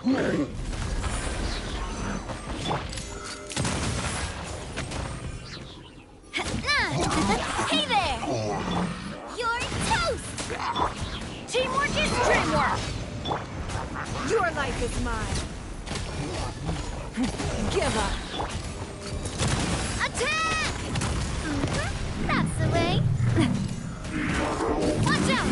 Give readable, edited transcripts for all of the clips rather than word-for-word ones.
Hey there! You're toast! Teamwork is dreamwork! Your life is mine! Give up! Attack! That's the way! Watch out!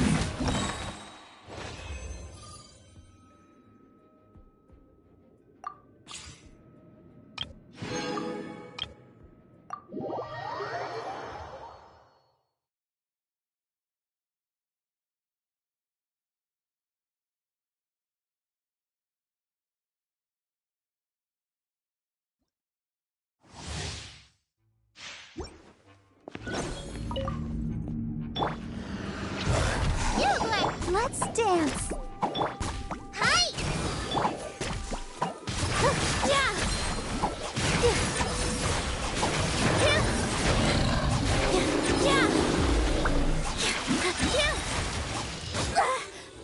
Let's dance. Hi. Yeah.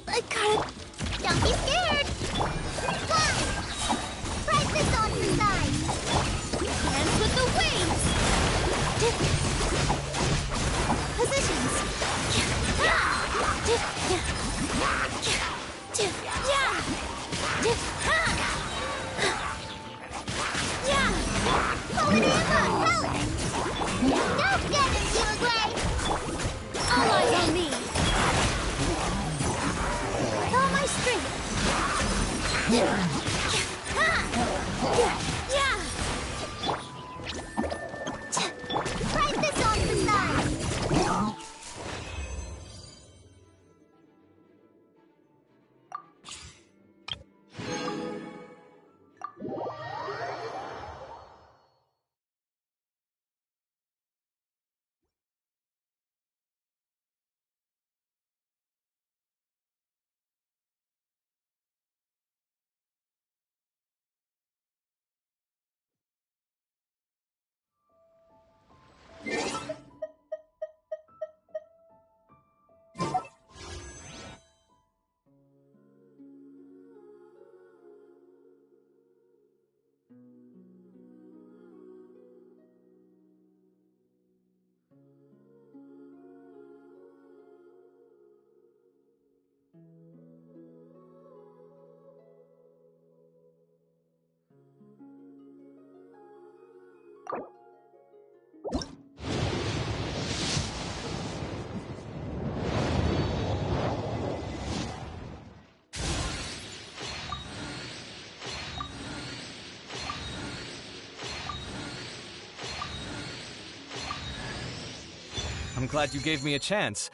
I got it. Don't be scared. Fly. Ride this on the side. Dance with the waves. Positions. Don't get into a grave! All eyes on me! All my strength! Ride this on the side! I'm glad you gave me a chance.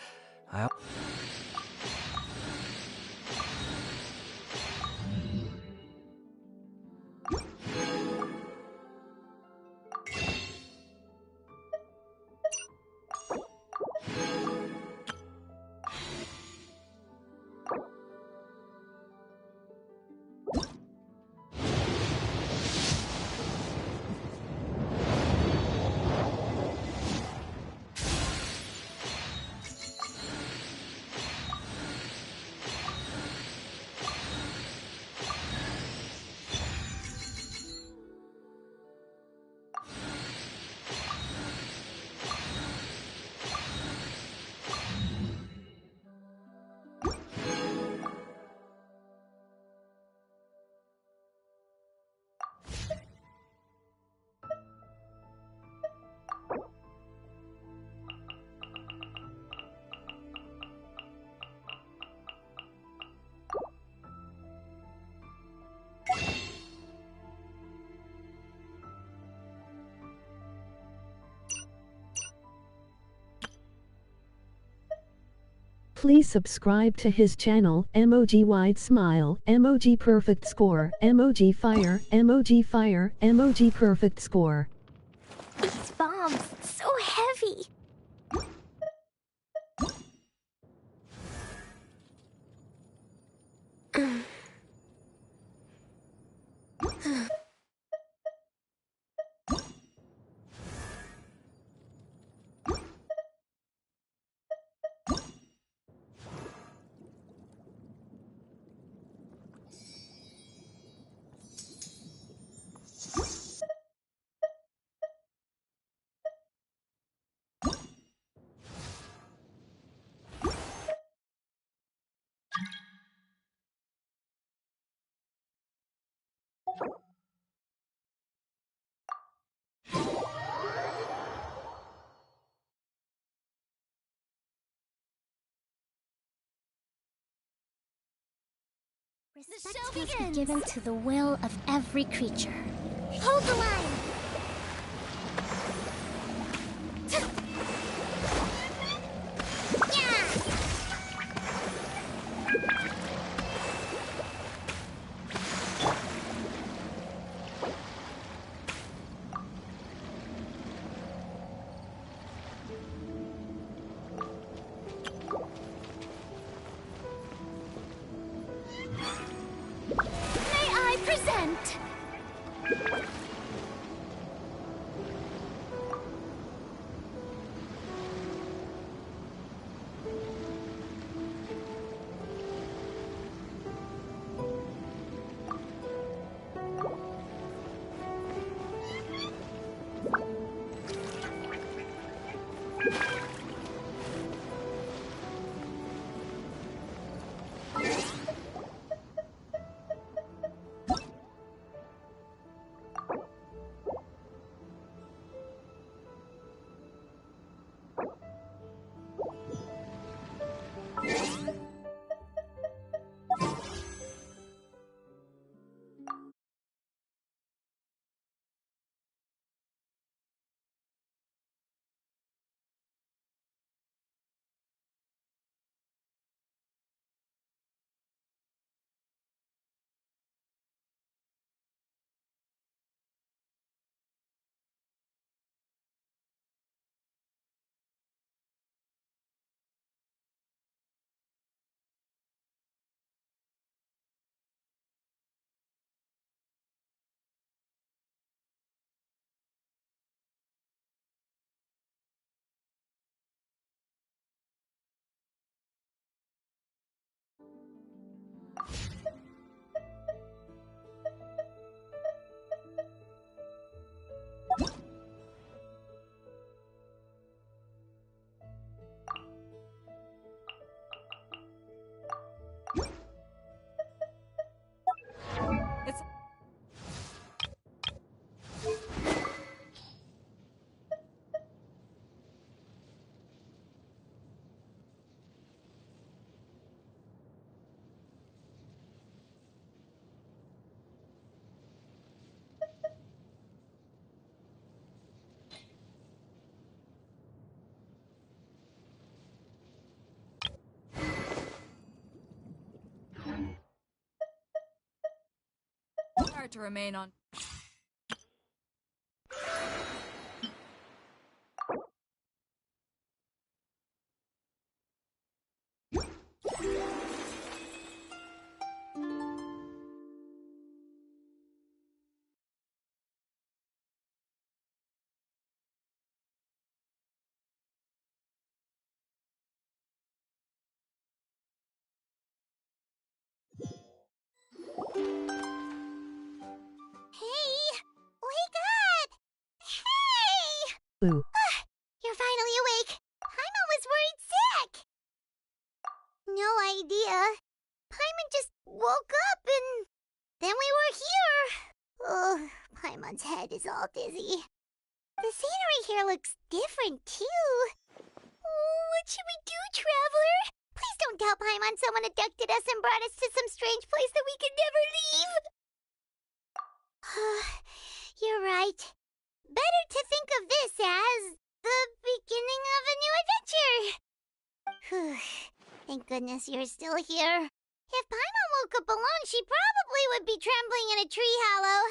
Please subscribe to his channel, emoji wide smile, emoji perfect score, emoji fire, emoji fire, emoji perfect score. These bombs, so heavy. Respect must be given to the will of every creature. Hold the line! May I present? Hard to remain on. Hey! Wake up! Hey! Ooh. You're finally awake. Paimon was worried sick. No idea. Paimon just woke up and then we were here. Oh, Paimon's head is all dizzy. The scenery here looks different too. Oh, what should we do, Traveler? Please don't tell Paimon someone abducted us and brought us to some strange place that we could never leave. You're right. Better to think of this as the beginning of a new adventure. Thank goodness you're still here. If Paimon woke up alone, she probably would be trembling in a tree hollow.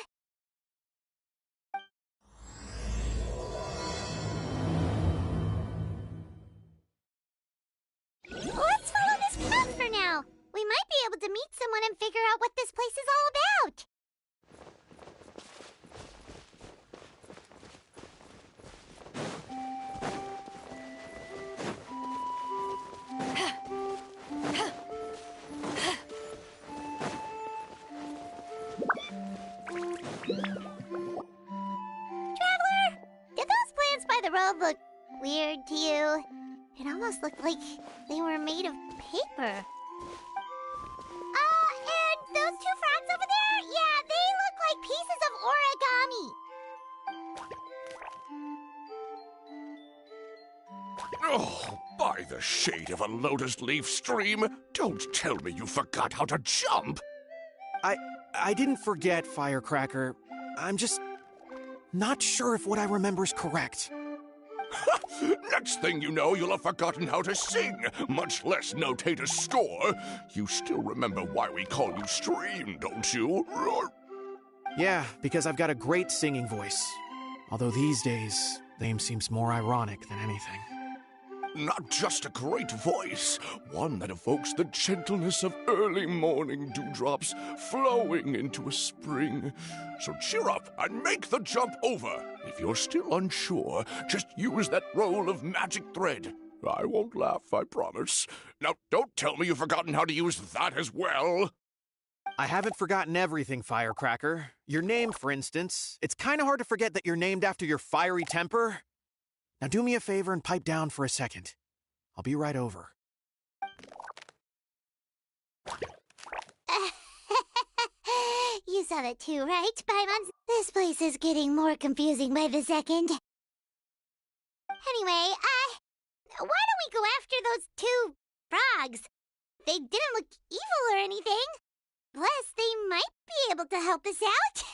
Let's follow this path for now. We might be able to meet someone and figure out what this place is all about. Traveler, did those plants by the road look weird to you? It almost looked like they were made of paper. And those two frogs over there? Yeah, they look like pieces of origami. Oh, by the shade of a lotus leaf stream, don't tell me you forgot how to jump! I I didn't forget, Firecracker. I'm just not sure if what I remember is correct. Next thing you know, you'll have forgotten how to sing, much less notate a score. You still remember why we call you Stream, don't you? Yeah, because I've got a great singing voice. Although these days, the name seems more ironic than anything. Not just a great voice, one that evokes the gentleness of early morning dewdrops flowing into a spring. So cheer up and make the jump over. If you're still unsure, just use that roll of magic thread. I won't laugh, I promise. Now, don't tell me you've forgotten how to use that as well. I haven't forgotten everything, Firecracker. Your name, for instance. It's kind of hard to forget that you're named after your fiery temper. Now do me a favor and pipe down for a second. I'll be right over. You saw that too, right, Paimon? This place is getting more confusing by the second. Anyway, why don't we go after those two frogs? They didn't look evil or anything. Plus, they might be able to help us out.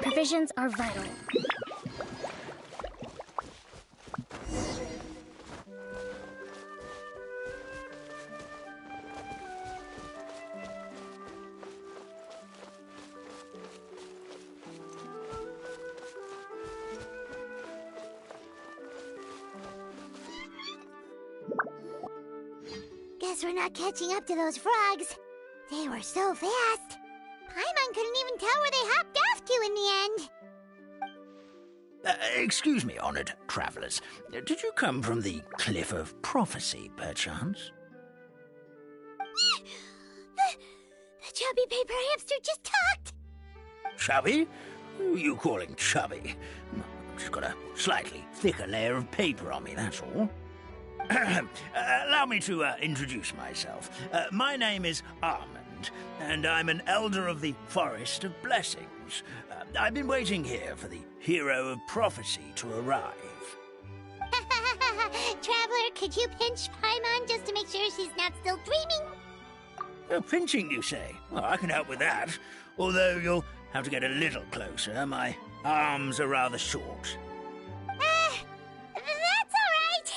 Provisions are vital. Guess we're not catching up to those frogs. They were so fast. Paimon couldn't even tell where they hopped off to in the end. Excuse me, honored travelers. Did you come from the Cliff of Prophecy, perchance? The chubby paper hamster just talked. Chubby? Who are you calling chubby? Just got a slightly thicker layer of paper on me, that's all. Allow me to introduce myself. My name is Armand, and I'm an elder of the Forest of Blessings. I've been waiting here for the hero of prophecy to arrive. Traveler, could you pinch Paimon just to make sure she's not still dreaming? Pinching, you say? Well, I can help with that. Although you'll have to get a little closer. My arms are rather short. That's all right.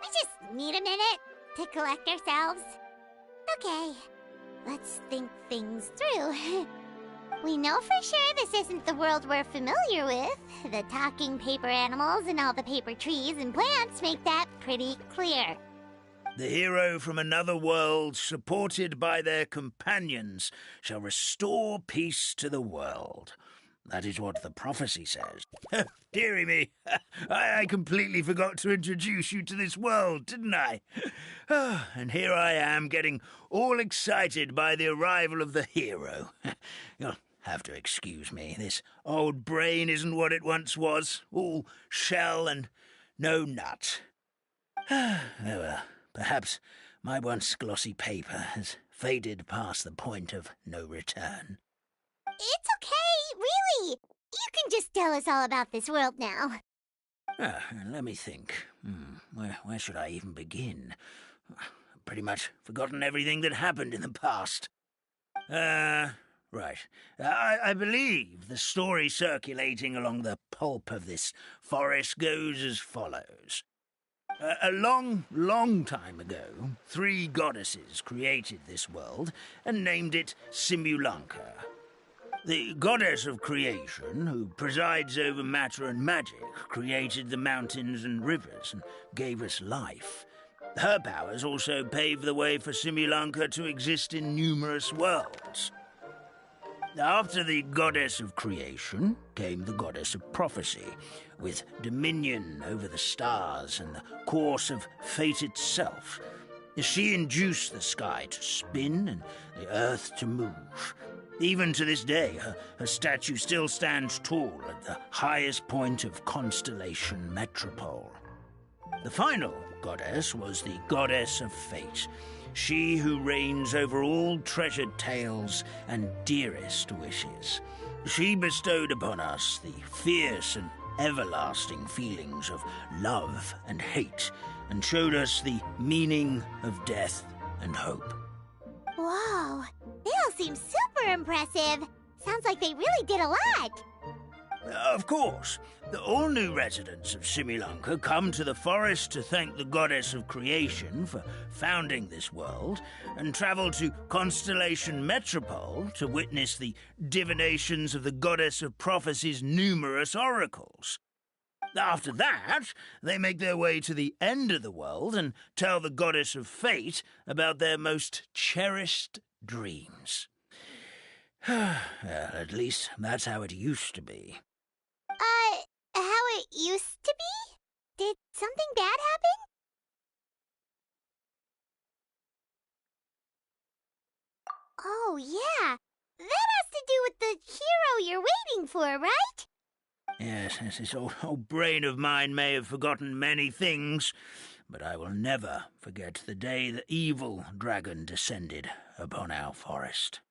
We just need a minute to collect ourselves. Okay, let's think things through. We know for sure this isn't the world we're familiar with. The talking paper animals and all the paper trees and plants make that pretty clear. The hero from another world, supported by their companions, shall restore peace to the world. That is what the prophecy says. Dearie me, I completely forgot to introduce you to this world, didn't I? And here I am, getting all excited by the arrival of the hero. You'll have to excuse me. This old brain isn't what it once was, all shell and no nut. Oh well, perhaps my once glossy paper has faded past the point of no return. It's okay, really. You can just tell us all about this world now. Let me think. Where should I even begin? I've pretty much forgotten everything that happened in the past. Right. I believe the story circulating along the pulp of this forest goes as follows. A long, long time ago, 3 goddesses created this world and named it Simulanka. The goddess of creation, who presides over matter and magic, created the mountains and rivers and gave us life. Her powers also paved the way for Simulanka to exist in numerous worlds. After the goddess of creation came the goddess of prophecy, with dominion over the stars and the course of fate itself. She induced the sky to spin and the earth to move. Even to this day, her statue still stands tall at the highest point of Constellation Metropole. The final goddess was the goddess of fate, she who reigns over all treasured tales and dearest wishes. She bestowed upon us the fierce and everlasting feelings of love and hate, and showed us the meaning of death and hope. Whoa, they all seem super impressive. Sounds like they really did a lot. Of course, the all-new residents of Simulunka come to the forest to thank the goddess of creation for founding this world, and travel to Constellation Metropole to witness the divinations of the goddess of prophecy's numerous oracles. After that, they make their way to the end of the world and tell the goddess of fate about their most cherished dreams. Well, at least that's how it used to be. How it used to be? Did something bad happen? Oh, yeah. That has to do with the hero you're waiting for, right? Yes, this old brain of mine may have forgotten many things, but I will never forget the day the evil dragon descended upon our forest.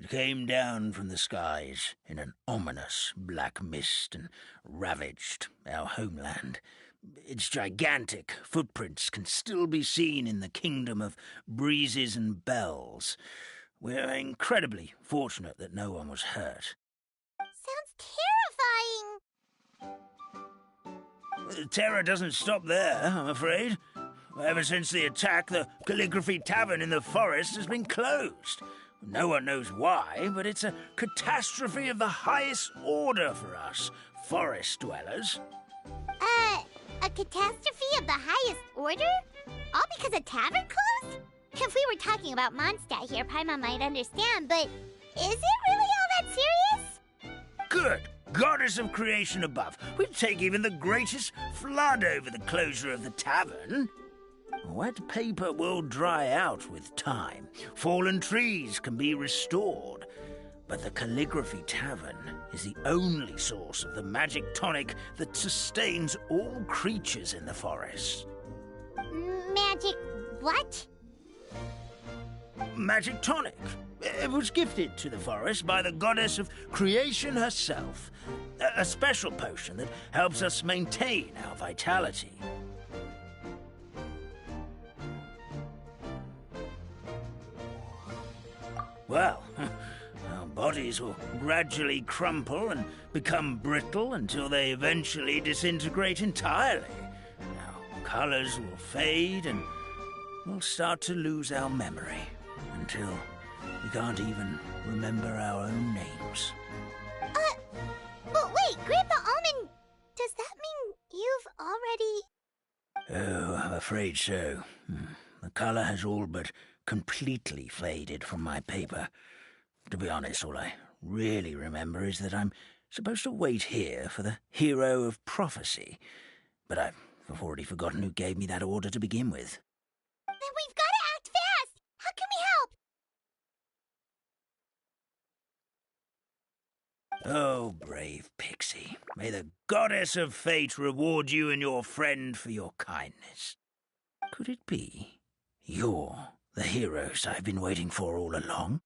It came down from the skies in an ominous black mist and ravaged our homeland. Its gigantic footprints can still be seen in the kingdom of breezes and bells. We're incredibly fortunate that no one was hurt. Sounds terrifying. The terror doesn't stop there, I'm afraid. Ever since the attack, the Calligraphy Tavern in the forest has been closed. No one knows why, but it's a catastrophe of the highest order for us, forest dwellers. A catastrophe of the highest order? All because a tavern closed? If we were talking about Mondstadt here, Paimon might understand, but is it really all that serious? Good. Goddess of creation above. We'd take even the greatest flood over the closure of the tavern. Wet paper will dry out with time. Fallen trees can be restored. But the Calligraphy Tavern is the only source of the magic tonic that sustains all creatures in the forest. Magic what? Magic tonic. It was gifted to the forest by the goddess of creation herself. A special potion that helps us maintain our vitality. Well, our bodies will gradually crumple and become brittle until they eventually disintegrate entirely. Our colors will fade and we'll start to lose our memory until we can't even remember our own names. But wait, Grandpa Almond, does that mean you've already... Oh, I'm afraid so. The color has all but completely faded from my paper. To be honest, all I really remember is that I'm supposed to wait here for the hero of prophecy. But I've already forgotten who gave me that order to begin with. Then we've got to act fast! How can we help? Oh, brave Pixie. May the goddess of fate reward you and your friend for your kindness. Could it be you're the heroes I've been waiting for all along?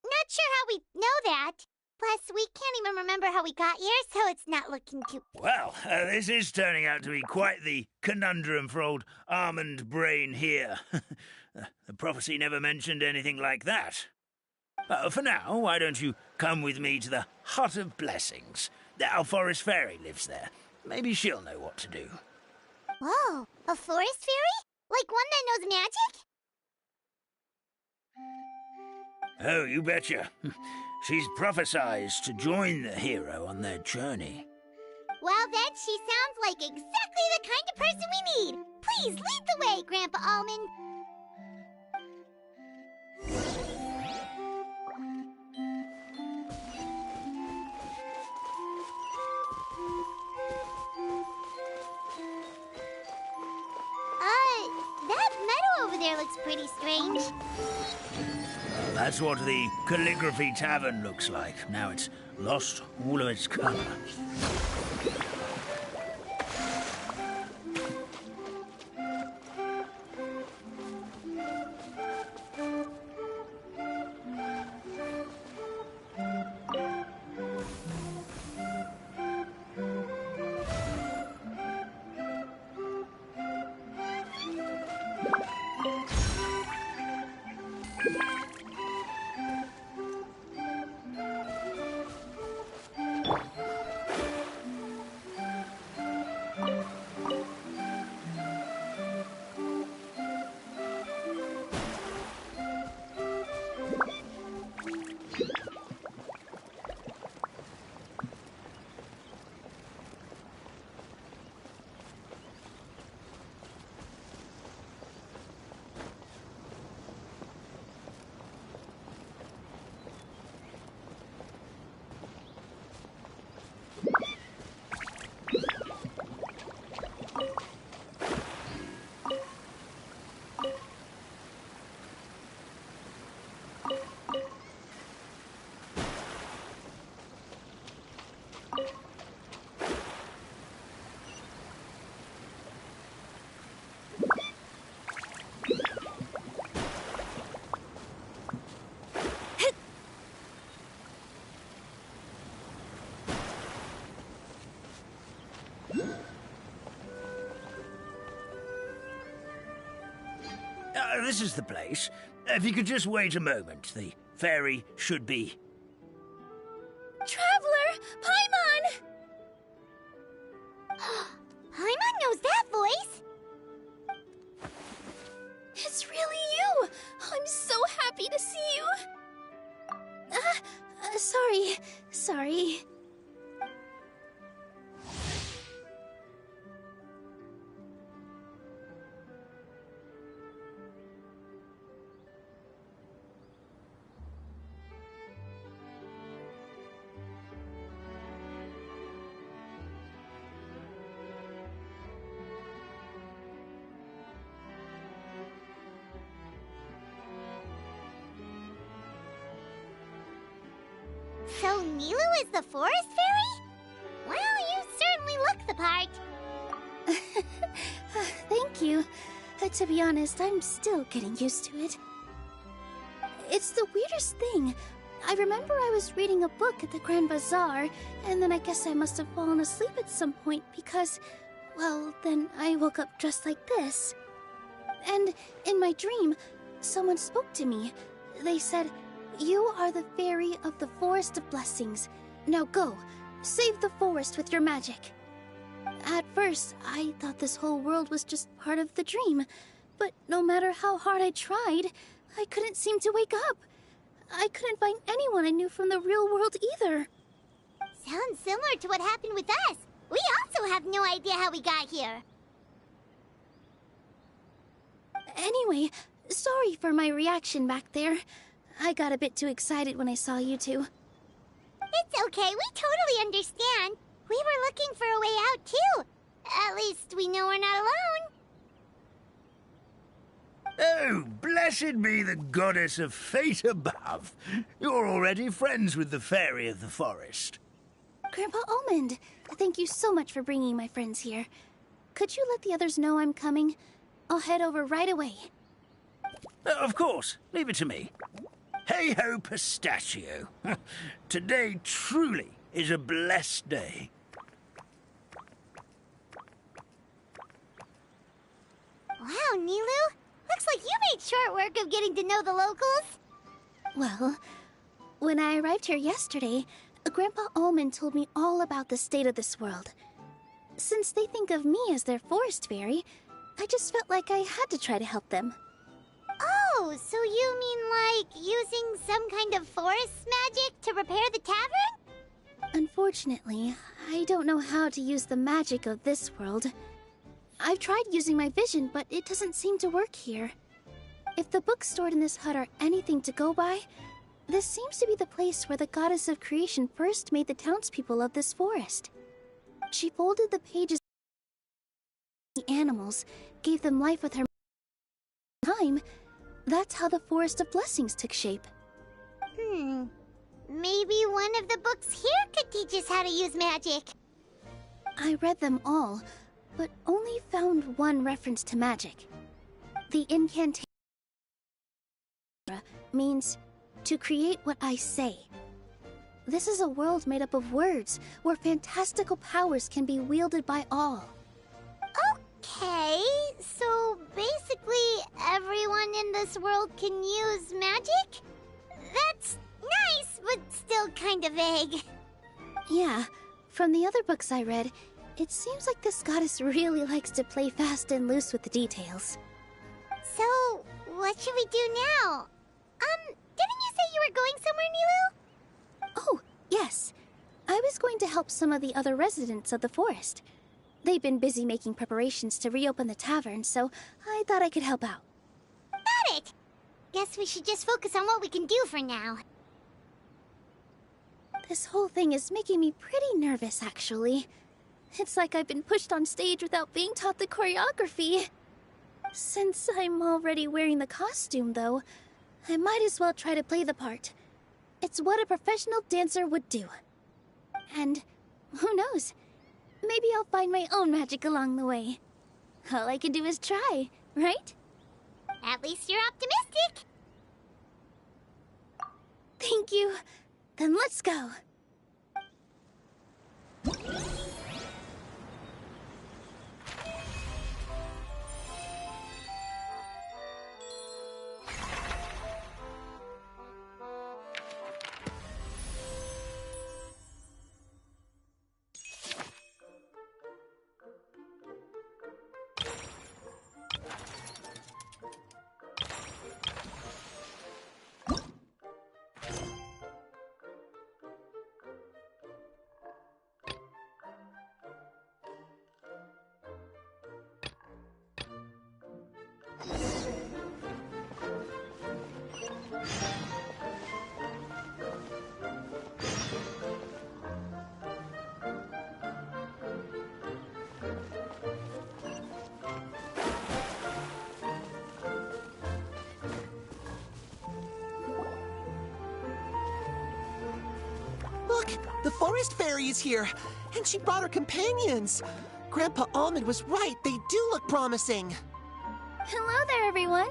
Not sure how we know that. Plus, we can't even remember how we got here, so it's not looking too... Well, this is turning out to be quite the conundrum for old Almond Brain here. The prophecy never mentioned anything like that. For now, why don't you come with me to the Hut of Blessings? Our forest fairy lives there. Maybe she'll know what to do. Whoa, a forest fairy? Like one that knows magic? Oh, you betcha. She's prophesized to join the hero on their journey. Well, then she sounds like exactly the kind of person we need. Please lead the way, Grandpa Almond. That meadow over there looks pretty strange. Well, that's what the Calligraphy Tavern looks like. Now it's lost all of its color. This is the place. If you could just wait a moment, the fairy should be... Traveler! Paimon! Paimon knows that voice! It's really you! I'm so happy to see you! Sorry. So Nilu is the forest fairy? Well, you certainly look the part. Thank you. To be honest, I'm still getting used to it. It's the weirdest thing. I remember I was reading a book at the Grand Bazaar, and then I guess I must have fallen asleep at some point because, well, then I woke up just like this. And in my dream, someone spoke to me. They said, "You are the fairy of the Forest of Blessings. Now go, save the forest with your magic." At first, I thought this whole world was just part of the dream, but no matter how hard I tried, I couldn't seem to wake up. I couldn't find anyone I knew from the real world either. Sounds similar to what happened with us. We also have no idea how we got here. Anyway, sorry for my reaction back there. I got a bit too excited when I saw you two. It's okay, we totally understand. We were looking for a way out, too. At least we know we're not alone. Oh, blessed be the goddess of fate above. You're already friends with the fairy of the forest. Grandpa Almond, thank you so much for bringing my friends here. Could you let the others know I'm coming? I'll head over right away. Of course, leave it to me. Hey-ho, pistachio. Today truly is a blessed day. Wow, Nilu. Looks like you made short work of getting to know the locals. Well, when I arrived here yesterday, Grandpa Almond told me all about the state of this world. Since they think of me as their forest fairy, I just felt like I had to try to help them. Oh, so you mean like using some kind of forest magic to repair the tavern? Unfortunately, I don't know how to use the magic of this world. I've tried using my vision, but it doesn't seem to work here. If the books stored in this hut are anything to go by, this seems to be the place where the goddess of creation first made the townspeople of this forest. She folded the pages of the animals, gave them life with her time. That's how the Forest of Blessings took shape. Maybe one of the books here could teach us how to use magic. I read them all, but only found one reference to magic. The incantation means to create what I say. This is a world made up of words, where fantastical powers can be wielded by all. Okay, so basically everyone in this world can use magic? That's nice, but still kind of vague. Yeah, from the other books I read, it seems like this goddess really likes to play fast and loose with the details. So, what should we do now? Didn't you say you were going somewhere, Nilu? Oh, yes. I was going to help some of the other residents of the forest. They've been busy making preparations to reopen the tavern, so I thought I could help out. Got it! Guess we should just focus on what we can do for now. This whole thing is making me pretty nervous, actually. It's like I've been pushed on stage without being taught the choreography. Since I'm already wearing the costume, though, I might as well try to play the part. It's what a professional dancer would do. And who knows? Maybe I'll find my own magic along the way. All I can do is try, right? At least you're optimistic. Thank you. Then let's go. The forest fairy is here, and she brought her companions. Grandpa Almond was right. They do look promising. Hello there, everyone.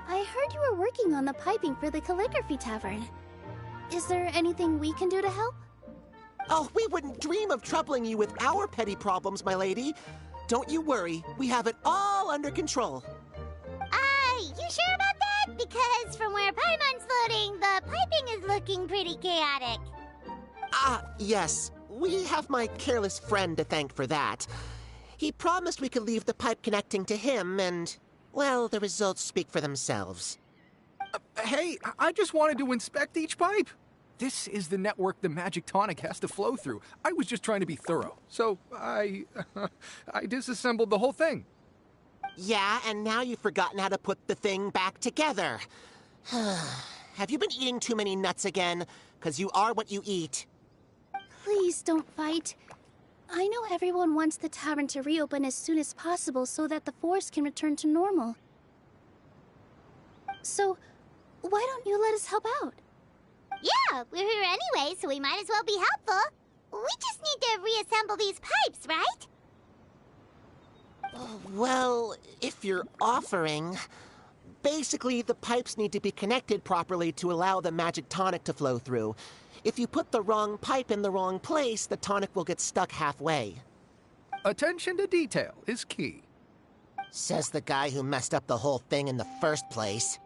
I heard you were working on the piping for the calligraphy tavern. Is there anything we can do to help? Oh, we wouldn't dream of troubling you with our petty problems, my lady. Don't you worry. We have it all under control. You sure about that? Because from where Paimon's floating, the piping is looking pretty chaotic. Yes. We have my careless friend to thank for that. He promised we could leave the pipe connecting to him, and, well, the results speak for themselves. Hey, I just wanted to inspect each pipe. This is the network the magic tonic has to flow through. I was just trying to be thorough, so I disassembled the whole thing. Yeah, and now you've forgotten how to put the thing back together. Have you been eating too many nuts again? 'Cause you are what you eat. Please don't fight. I know everyone wants the tavern to reopen as soon as possible so that the forest can return to normal. So, why don't you let us help out? Yeah, we're here anyway, so we might as well be helpful. We just need to reassemble these pipes, right? Well, if you're offering... Basically, the pipes need to be connected properly to allow the magic tonic to flow through. If you put the wrong pipe in the wrong place, the tonic will get stuck halfway. Attention to detail is key. Says the guy who messed up the whole thing in the first place.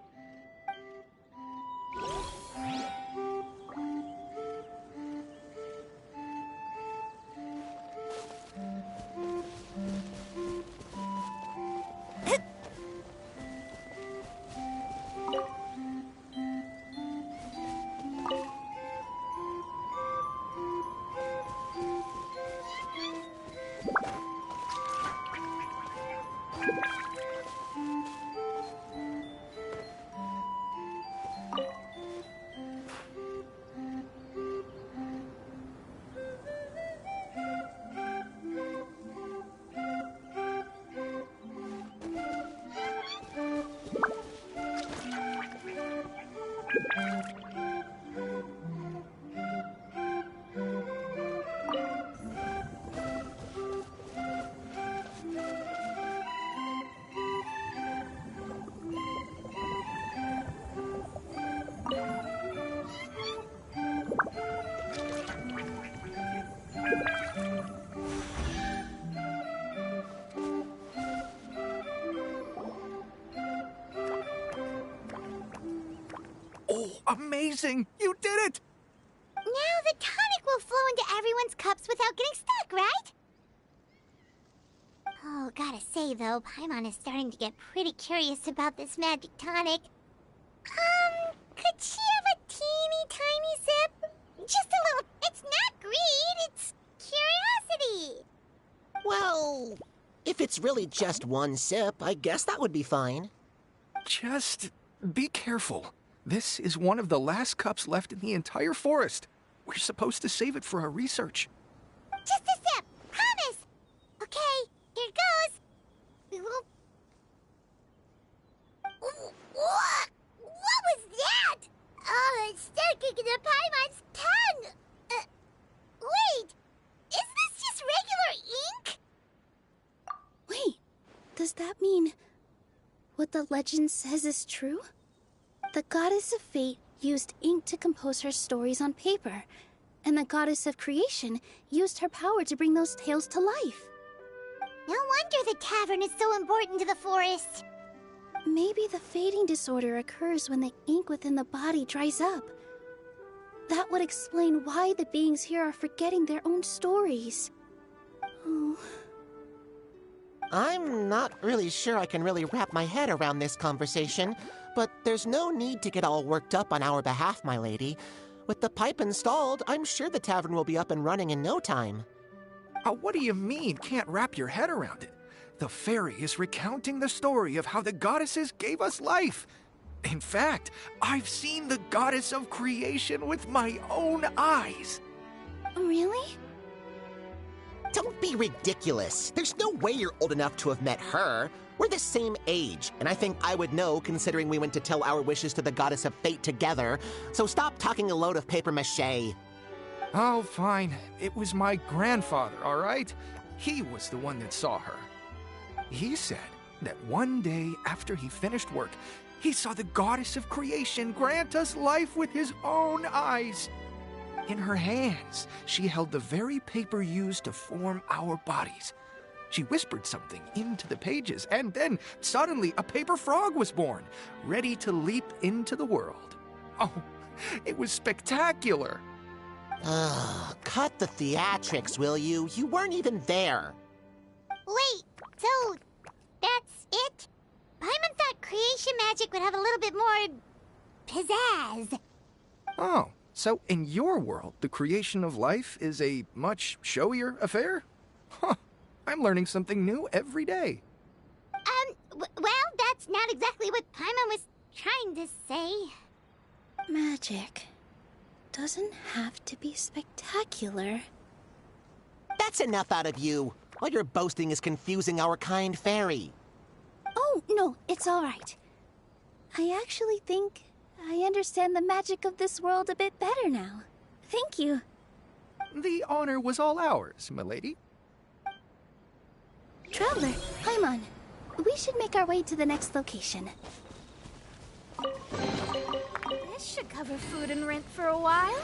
Amazing! You did it! Now the tonic will flow into everyone's cups without getting stuck, right? Oh, gotta say though, Paimon is starting to get pretty curious about this magic tonic. Could she have a teeny tiny sip? Just a little. It's not greed, it's curiosity. Well, if it's really just one sip, I guess that would be fine. Just be careful. This is one of the last cups left in the entire forest. We're supposed to save it for our research. Just a sip, promise. Okay, here goes. We will. What? What was that? Oh, it's sticking to Paimon's tongue. Wait, is this just regular ink? Wait, does that mean what the legend says is true? The goddess of fate used ink to compose her stories on paper, and the goddess of creation used her power to bring those tales to life. No wonder the tavern is so important to the forest. Maybe the fading disorder occurs when the ink within the body dries up. That would explain why the beings here are forgetting their own stories. Oh. I'm not really sure I can really wrap my head around this conversation, but there's no need to get all worked up on our behalf, my lady. With the pipe installed, I'm sure the tavern will be up and running in no time. What do you mean, can't wrap your head around it? The fairy is recounting the story of how the goddesses gave us life. In fact, I've seen the goddess of creation with my own eyes. Really? Don't be ridiculous. There's no way you're old enough to have met her. We're the same age, and I think I would know considering we went to tell our wishes to the goddess of fate together. So stop talking a load of papier-mâché. Oh, fine. It was my grandfather, all right? He was the one that saw her. He said that one day after he finished work, he saw the goddess of creation grant us life with his own eyes. In her hands, she held the very paper used to form our bodies. She whispered something into the pages, and then suddenly a paper frog was born, ready to leap into the world. Oh, it was spectacular. Cut the theatrics, will you? You weren't even there. Wait, so that's it? Paimon thought creation magic would have a little bit more pizzazz. Oh, so in your world, the creation of life is a much showier affair? Huh, I'm learning something new every day. Well, that's not exactly what Paimon was trying to say. Magic doesn't have to be spectacular. That's enough out of you. All your boasting is confusing our kind fairy. Oh, no, it's all right. I actually think I understand the magic of this world a bit better now. Thank you. The honor was all ours, milady. Traveler, Paimon, we should make our way to the next location. This should cover food and rent for a while.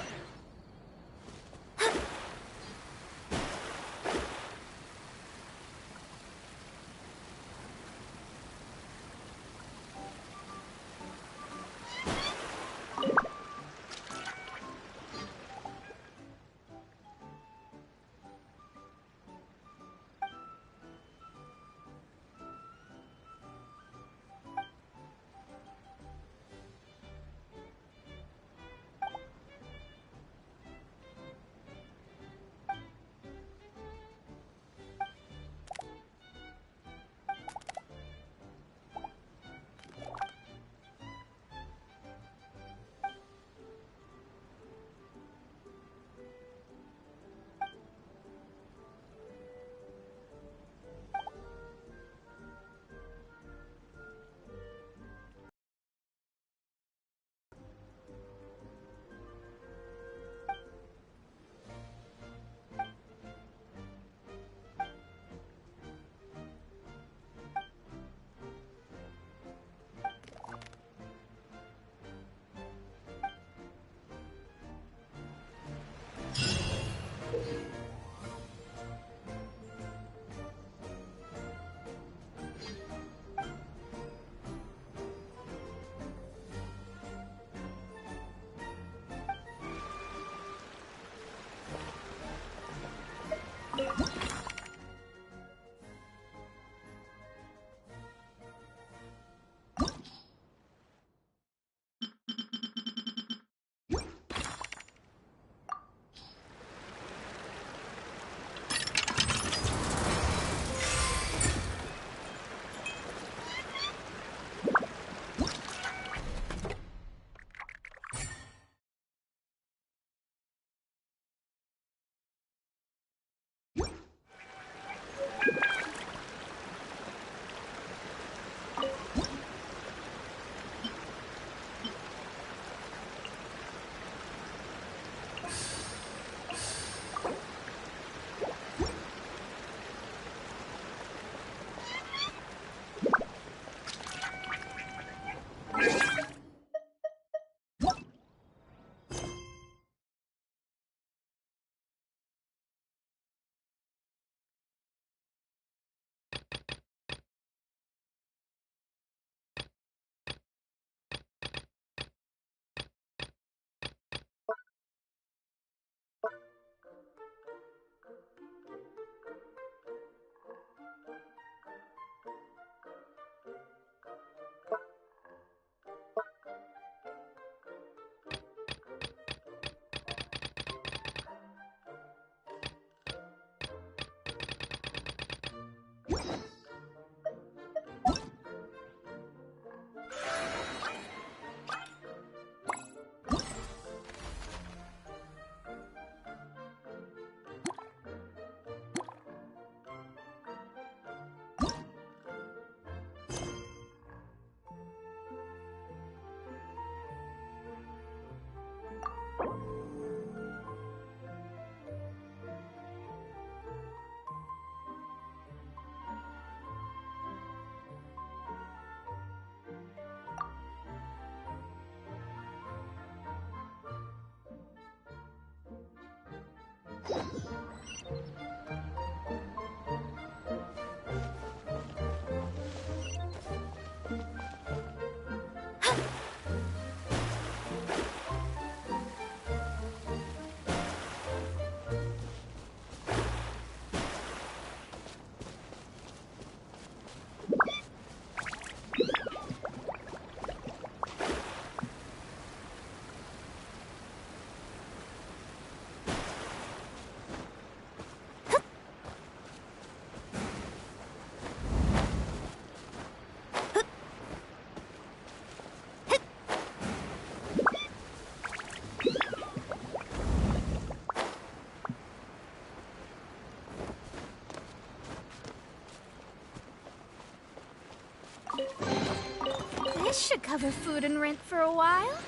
should cover food and rent for a while.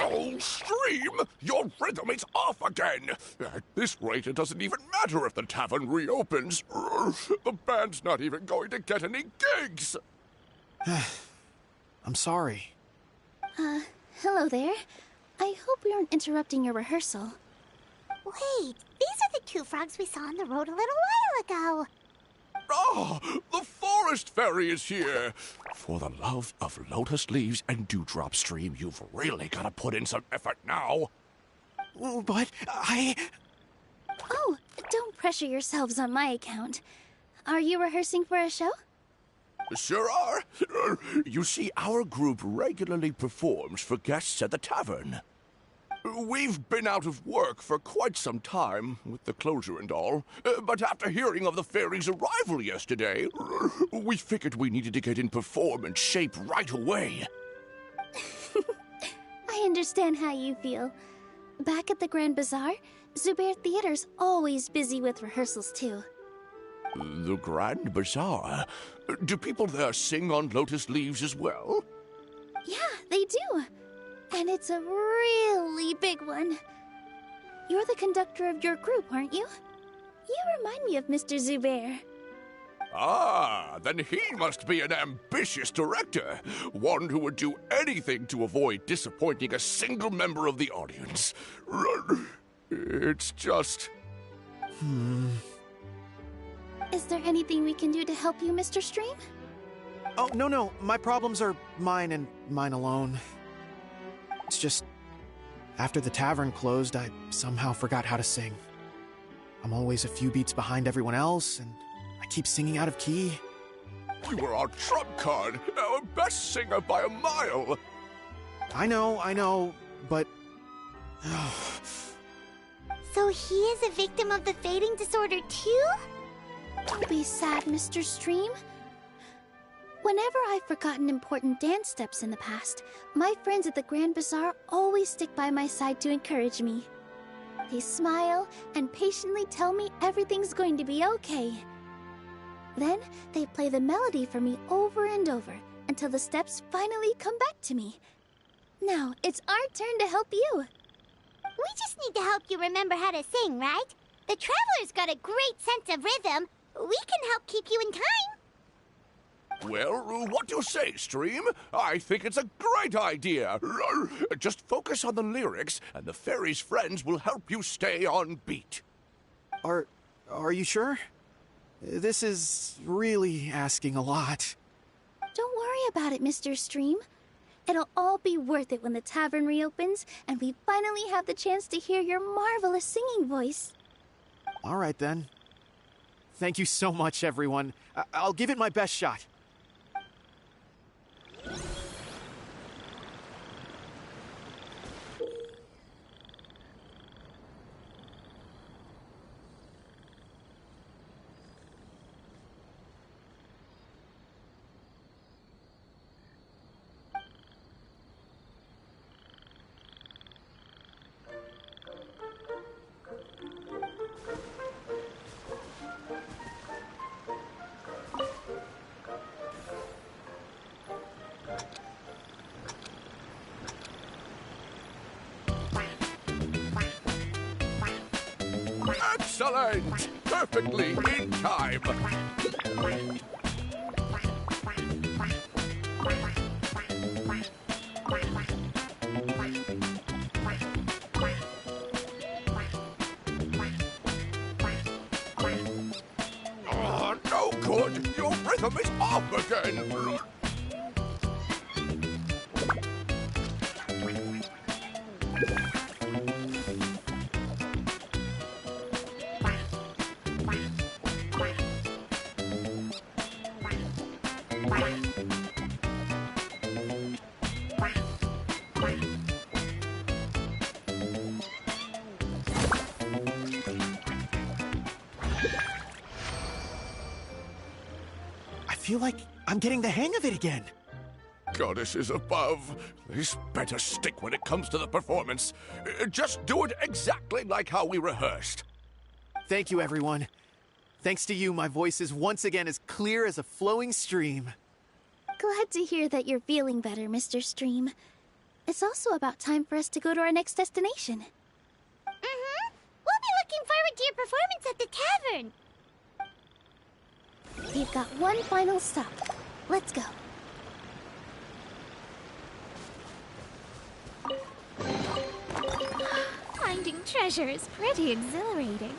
Oh, Stream! Your rhythm is off again! At this rate, it doesn't even matter if the tavern reopens. The band's not even going to get any gigs! I'm sorry. Hello there. I hope we aren't interrupting your rehearsal. Wait, these are the two frogs we saw on the road a little while ago. Ah, the forest fairy is here! For the love of lotus leaves and dewdrop, Stream, you've really got to put in some effort now. But Oh, don't pressure yourselves on my account. Are you rehearsing for a show? Sure are. You see, our group regularly performs for guests at the tavern. We've been out of work for quite some time, with the closure and all. But after hearing of the fairy's arrival yesterday, we figured we needed to get in performance shape right away. I understand how you feel. Back at the Grand Bazaar, Zubair Theater's always busy with rehearsals too. The Grand Bazaar? Do people there sing on lotus leaves as well? Yeah, they do. And it's a really big one. You're the conductor of your group, aren't you? You remind me of Mr. Zubair. Ah, then he must be an ambitious director. One who would do anything to avoid disappointing a single member of the audience. It's just... Is there anything we can do to help you, Mr. Stream? Oh, no. My problems are mine and mine alone. It's just, after the tavern closed, I somehow forgot how to sing. I'm always a few beats behind everyone else, and I keep singing out of key. You were our trump card, our best singer by a mile. I know, but... So he is a victim of the fading disorder too? Don't be sad, Mr. Stream. Whenever I've forgotten important dance steps in the past, my friends at the Grand Bazaar always stick by my side to encourage me. They smile and patiently tell me everything's going to be okay. Then they play the melody for me over and over until the steps finally come back to me. Now it's our turn to help you. We just need to help you remember how to sing, right? The Traveler's got a great sense of rhythm. We can help keep you in time. Well, what do you say, Stream? I think it's a great idea. Just focus on the lyrics, and the fairy's friends will help you stay on beat. Are you sure? This is really asking a lot. Don't worry about it, Mr. Stream. It'll all be worth it when the tavern reopens and we finally have the chance to hear your marvelous singing voice. All right, then. Thank you so much, everyone. I'll give it my best shot. Excellent! Perfectly in time. Oh, no good! Your rhythm is off again! I feel like I'm getting the hang of it again. Goddesses above, this better stick when it comes to the performance. Just do it exactly like how we rehearsed. Thank you, everyone. Thanks to you, my voice is once again as clear as a flowing stream. Glad to hear that you're feeling better, Mr. Stream. It's also about time for us to go to our next destination. Mm-hmm. We'll be looking forward to your performance at the tavern. We've got one final stop. Let's go. Finding treasure is pretty exhilarating.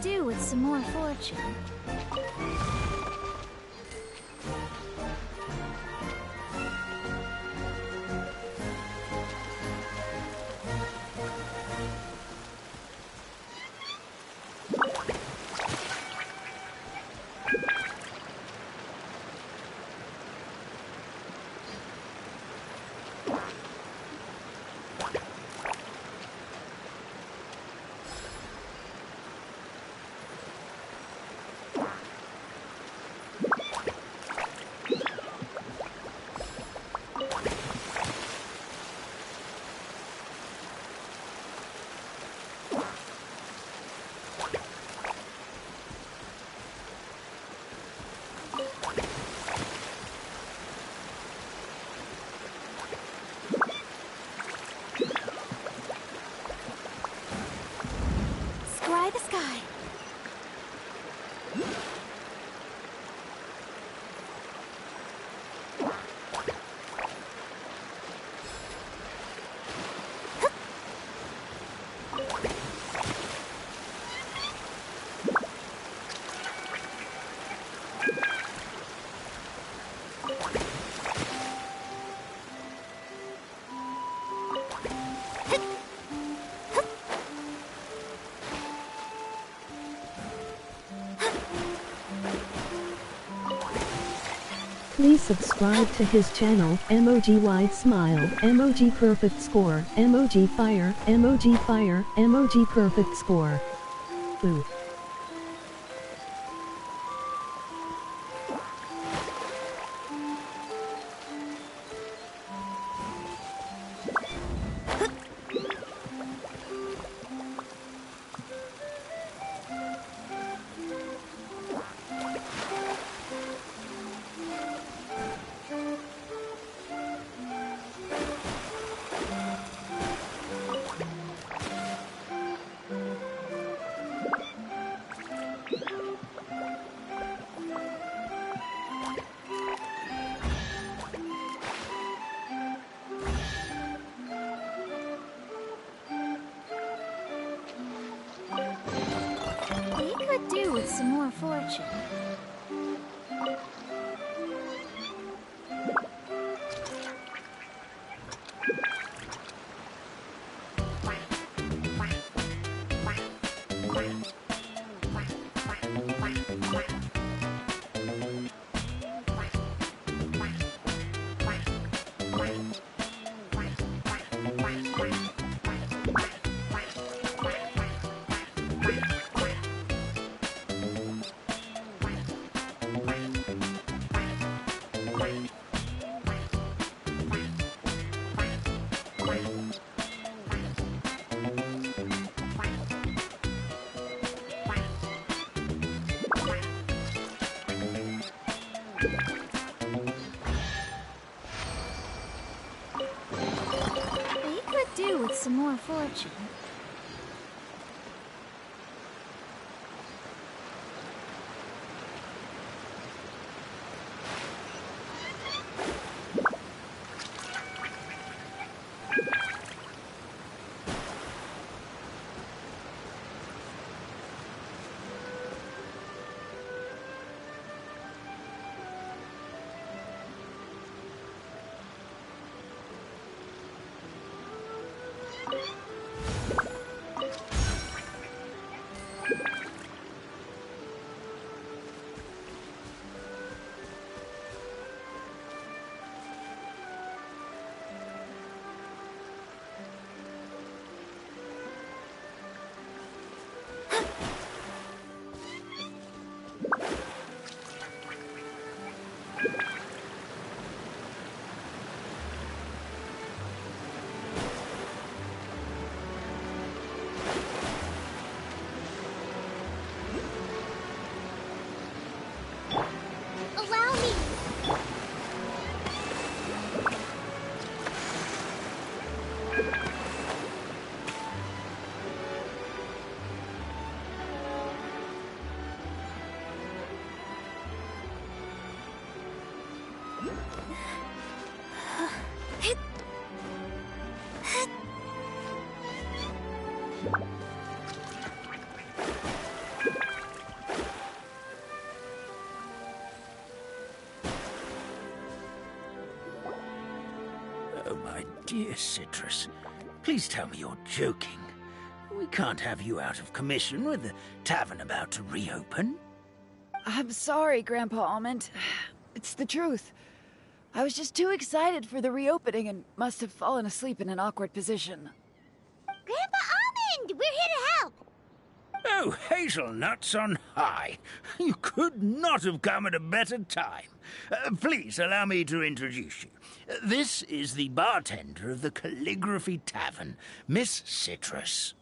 Do with some more fortune. The sky. Please subscribe to his channel, Emoji Wide Smile, Emoji Perfect Score, Emoji Fire, Emoji Fire, Emoji Perfect Score. Boo. some more fortune. We could do with some more fortune. Allow me! Oh, my dear Citrus, please tell me you're joking. We can't have you out of commission with the tavern about to reopen. I'm sorry, Grandpa Almond. It's the truth. I was just too excited for the reopening and must have fallen asleep in an awkward position. Grandpa Almond! We're here to help! Oh, hazelnuts on high. You could not have come at a better time. Please allow me to introduce you. This is the bartender of the Calligraphy Tavern, Miss Citrus.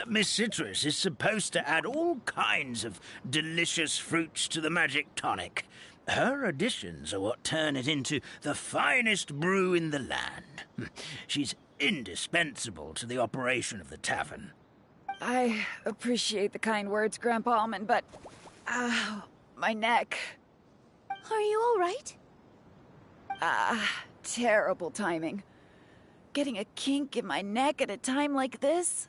Miss Citrus is supposed to add all kinds of delicious fruits to the magic tonic. Her additions are what turn it into the finest brew in the land. She's indispensable to the operation of the tavern. I appreciate the kind words, Grandpa Almond, but... Ow, my neck. Are you all right? Terrible timing. Getting a kink in my neck at a time like this?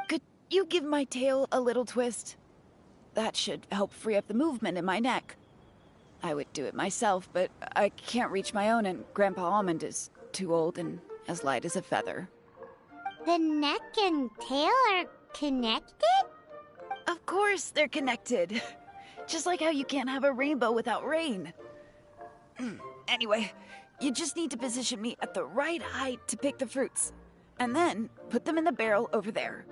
Could you give my tail a little twist? That should help free up the movement in my neck. I would do it myself, but I can't reach my own, and Grandpa Almond is too old and as light as a feather. The neck and tail are connected? Of course they're connected. Just like how you can't have a rainbow without rain. Anyway, you just need to position me at the right height to pick the fruits. And then put them in the barrel over there.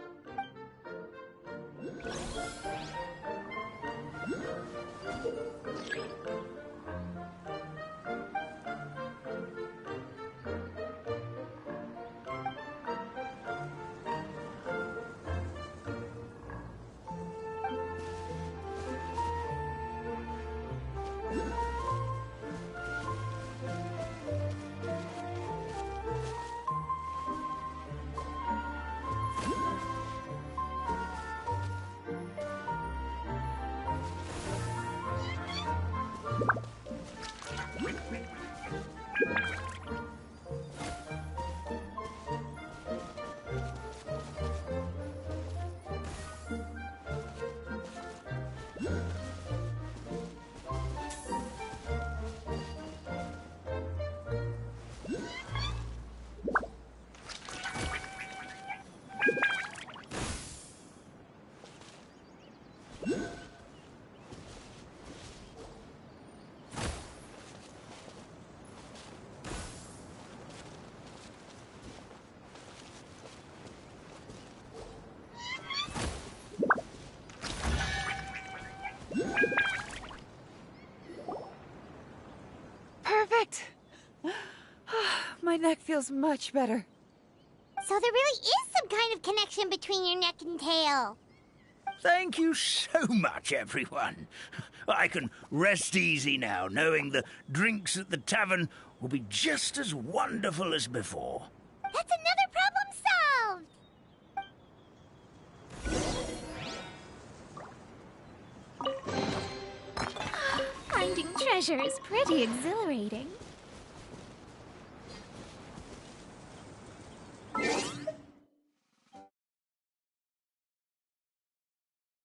feels much better. So there really is some kind of connection between your neck and tail. Thank you so much, everyone. I can rest easy now, knowing the drinks at the tavern will be just as wonderful as before. That's another problem solved! Finding treasure is pretty exhilarating.